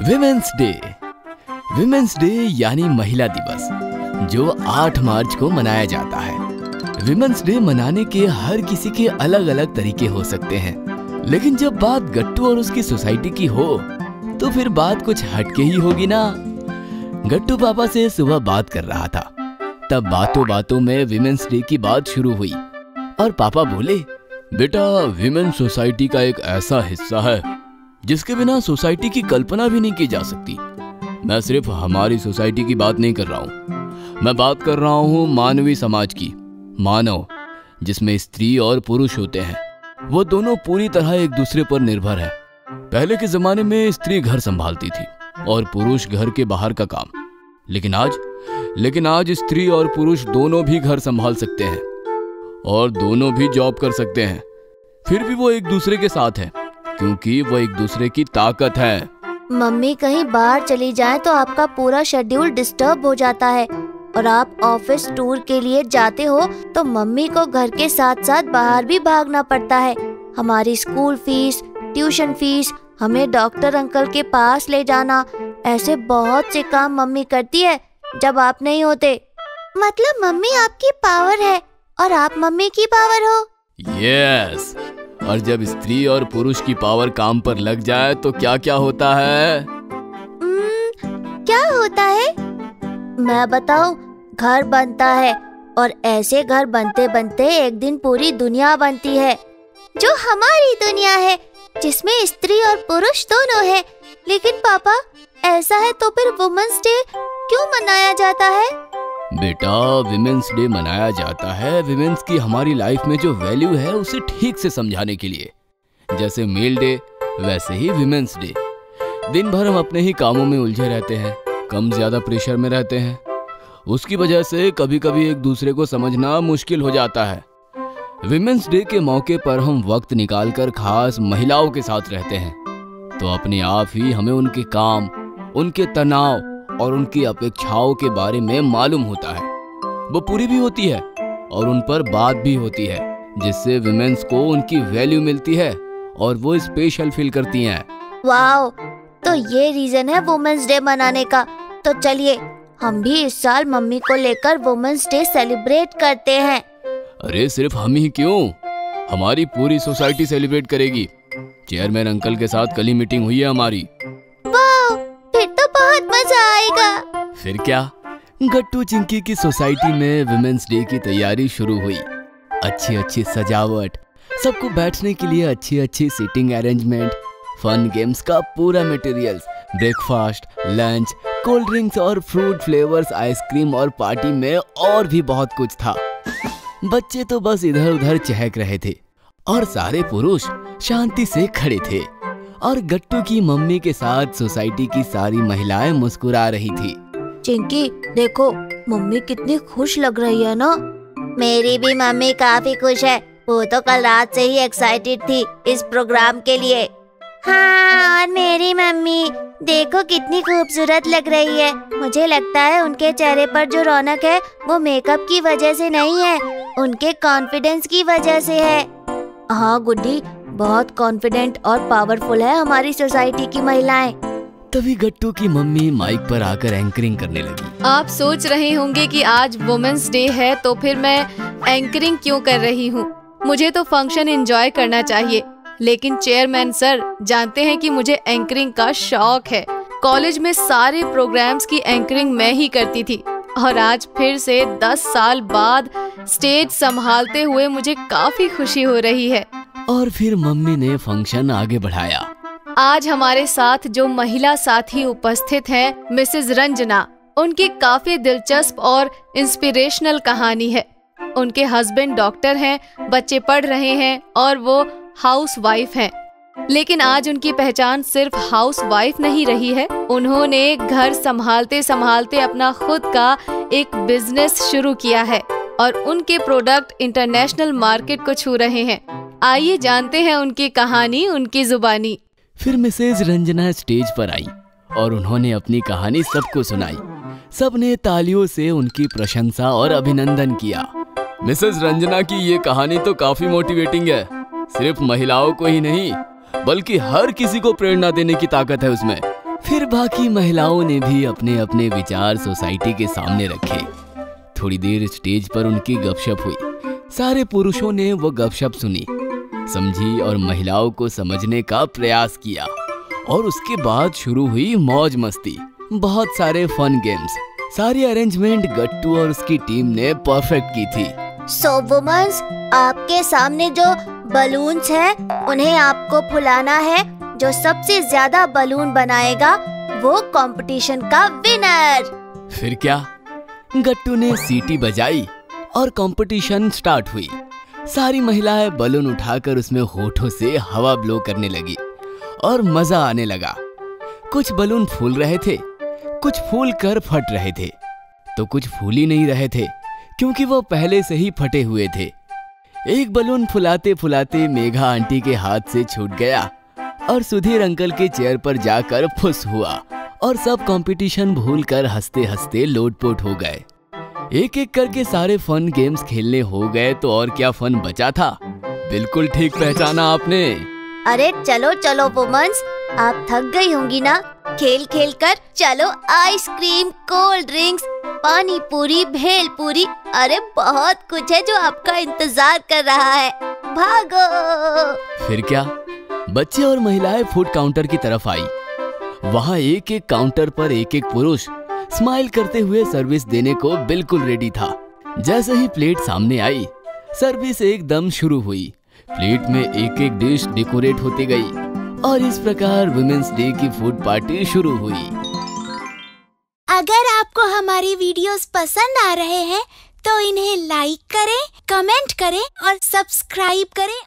Women's day. Women's day यानी महिला दिवस, जो 8 मार्च को मनाया जाता है। विमेंस डे मनाने के हर किसी के अलग अलग तरीके हो सकते हैं, लेकिन जब बात गट्टू और उसकी सोसाइटी की हो तो फिर बात कुछ हटके ही होगी ना। गट्टू पापा से सुबह बात कर रहा था, तब बातों बातों में विमेंस डे की बात शुरू हुई और पापा बोले, बेटा विमेन सोसाइटी का एक ऐसा हिस्सा है जिसके बिना सोसाइटी की कल्पना भी नहीं की जा सकती। मैं सिर्फ हमारी सोसाइटी की बात नहीं कर रहा हूँ, मैं बात कर रहा हूँ मानवीय समाज की। मानव जिसमें स्त्री और पुरुष होते हैं, वो दोनों पूरी तरह एक दूसरे पर निर्भर है। पहले के जमाने में स्त्री घर संभालती थी और पुरुष घर के बाहर का काम, लेकिन आज स्त्री और पुरुष दोनों भी घर संभाल सकते हैं और दोनों भी जॉब कर सकते हैं। फिर भी वो एक दूसरे के साथ हैं, क्योंकि वो एक दूसरे की ताकत है। मम्मी कहीं बाहर चली जाए तो आपका पूरा शेड्यूल डिस्टर्ब हो जाता है, और आप ऑफिस टूर के लिए जाते हो तो मम्मी को घर के साथ साथ बाहर भी भागना पड़ता है। हमारी स्कूल फीस, ट्यूशन फीस, हमें डॉक्टर अंकल के पास ले जाना, ऐसे बहुत से काम मम्मी करती है जब आप नहीं होते। मतलब मम्मी आपकी पावर है और आप मम्मी की पावर हो। यस, और जब स्त्री और पुरुष की पावर काम पर लग जाए तो क्या क्या होता है? क्या होता है? मैं बताऊं, घर बनता है, और ऐसे घर बनते बनते एक दिन पूरी दुनिया बनती है, जो हमारी दुनिया है, जिसमें स्त्री और पुरुष दोनों है। लेकिन पापा, ऐसा है तो फिर वुमेन्स डे क्यों मनाया जाता है? बेटा, विमेंस डे मनाया जाता है विमेंस की हमारी लाइफ में जो वैल्यू है उसे ठीक से समझाने के लिए। जैसे मेल डे, वैसे ही विमेंस डे। दिन भर हम अपने ही कामों में उलझे रहते हैं, कम ज्यादा प्रेशर में रहते हैं। उसकी वजह से कभी कभी एक दूसरे को समझना मुश्किल हो जाता है। विमेंस डे के मौके पर हम वक्त निकालकर खास महिलाओं के साथ रहते हैं, तो अपने आप ही हमें उनके काम, उनके तनाव और उनकी अपेक्षाओं के बारे में मालूम होता है। वो पूरी भी होती है और उन पर बात भी होती है, जिससे विमेंस को उनकी वैल्यू मिलती है और वो स्पेशल फील करती हैं। वाओ, तो ये रीजन है वुमेन्स डे मनाने का। तो चलिए हम भी इस साल मम्मी को लेकर वुमेन्स डे सेलिब्रेट करते हैं। अरे सिर्फ हम ही क्यों, हमारी पूरी सोसाइटी सेलिब्रेट करेगी। चेयरमैन अंकल के साथ कल ही मीटिंग हुई है हमारी। वाओ, फिर तो बहुत मजा आएगा। फिर क्या, गट्टू चिंकी की सोसाइटी में विमेंस डे की तैयारी शुरू हुई। अच्छी अच्छी सजावट, सबको बैठने के लिए अच्छी अच्छी सीटिंग अरेंजमेंट, फन गेम्स का पूरा materials, breakfast, lunch, cold drinks और फ्रूट फ्लेवर्स, आइसक्रीम और पार्टी में और भी बहुत कुछ था। बच्चे तो बस इधर उधर चहक रहे थे और सारे पुरुष शांति से खड़े थे, और गट्टू की मम्मी के साथ सोसाइटी की सारी महिलाएं मुस्कुरा रही थी। चिंकी देखो, मम्मी कितनी खुश लग रही है ना। मेरी भी मम्मी काफी खुश है, वो तो कल रात से ही एक्साइटेड थी इस प्रोग्राम के लिए। हाँ, और मेरी मम्मी देखो कितनी खूबसूरत लग रही है। मुझे लगता है उनके चेहरे पर जो रौनक है वो मेकअप की वजह से नहीं है, उनके कॉन्फिडेंस की वजह से है। हाँ गुड्डी, बहुत कॉन्फिडेंट और पावरफुल है हमारी सोसाइटी की महिलाएं। तभी गट्टू की मम्मी माइक पर आकर एंकरिंग करने लगी। आप सोच रहे होंगे कि आज वुमेन्स डे है तो फिर मैं एंकरिंग क्यों कर रही हूँ। मुझे तो फंक्शन एंजॉय करना चाहिए, लेकिन चेयरमैन सर जानते हैं कि मुझे एंकरिंग का शौक है। कॉलेज में सारे प्रोग्राम्स की एंकरिंग मैं ही करती थी, और आज फिर से 10 साल बाद स्टेज संभालते हुए मुझे काफी खुशी हो रही है। और फिर मम्मी ने फंक्शन आगे बढ़ाया। आज हमारे साथ जो महिला साथी उपस्थित हैं, मिसेस रंजना, उनकी काफी दिलचस्प और इंस्पिरेशनल कहानी है। उनके हस्बैंड डॉक्टर हैं, बच्चे पढ़ रहे हैं और वो हाउस वाइफ हैं। लेकिन आज उनकी पहचान सिर्फ हाउस वाइफ नहीं रही है, उन्होंने घर संभालते संभालते अपना खुद का एक बिजनेस शुरू किया है और उनके प्रोडक्ट इंटरनेशनल मार्केट को छू रहे हैं। आइए जानते हैं उनकी कहानी, उनकी जुबानी। फिर मिसेज रंजना स्टेज पर आई और उन्होंने अपनी कहानी सबको सुनाई। सबने तालियों से उनकी प्रशंसा और अभिनंदन किया। मिसेज रंजना की ये कहानी तो काफी मोटिवेटिंग है। सिर्फ महिलाओं को ही नहीं, बल्कि हर किसी को प्रेरणा देने की ताकत है उसमें। फिर बाकी महिलाओं ने भी अपने अपने विचार सोसाइटी के सामने रखे। थोड़ी देर स्टेज पर उनकी गपशप हुई। सारे पुरुषों ने वो गपशप सुनी, समझी और महिलाओं को समझने का प्रयास किया। और उसके बाद शुरू हुई मौज मस्ती, बहुत सारे फन गेम्स। सारी अरेंजमेंट गट्टू और उसकी टीम ने परफेक्ट की थी। सो वुमेन्स, आपके सामने जो बलून्स हैं, उन्हें आपको फुलाना है। जो सबसे ज्यादा बलून बनाएगा वो कंपटीशन का विनर। फिर क्या, गट्टू ने सीटी बजाई और कंपटीशन स्टार्ट हुई। सारी महिलाएं बलून उठाकर उसमें होठों से हवा ब्लो करने लगी और मजा आने लगा। कुछ बलून फूल रहे थे, कुछ फूल कर फट रहे थे, तो कुछ फूल ही नहीं रहे थे क्योंकि वो पहले से ही फटे हुए थे। एक बलून फुलाते फुलाते मेघा आंटी के हाथ से छूट गया और सुधीर अंकल के चेयर पर जाकर फुस हुआ और सब कंपटीशन भूलकर हंसते हंसते लोटपोट हो गए। एक एक करके सारे फन गेम्स खेलने हो गए तो और क्या फन बचा था। बिल्कुल ठीक पहचाना आपने। अरे चलो चलो वुमेन्स, आप थक गई होंगी ना खेल खेल कर। चलो आइसक्रीम, कोल्ड ड्रिंक्स, पानी पूरी, भेल पूरी, अरे बहुत कुछ है जो आपका इंतजार कर रहा है। भागो। फिर क्या, बच्चे और महिलाएं फूड काउंटर की तरफ आई। वहाँ एक एक काउंटर पर एक एक पुरुष स्माइल करते हुए सर्विस देने को बिल्कुल रेडी था। जैसे ही प्लेट सामने आई, सर्विस एकदम शुरू हुई। प्लेट में एक एक डिश डेकोरेट होती गई और इस प्रकार वुमेन्स डे की फूड पार्टी शुरू हुई। अगर आपको हमारी वीडियोस पसंद आ रहे हैं तो इन्हें लाइक करें, कमेंट करें और सब्सक्राइब करें।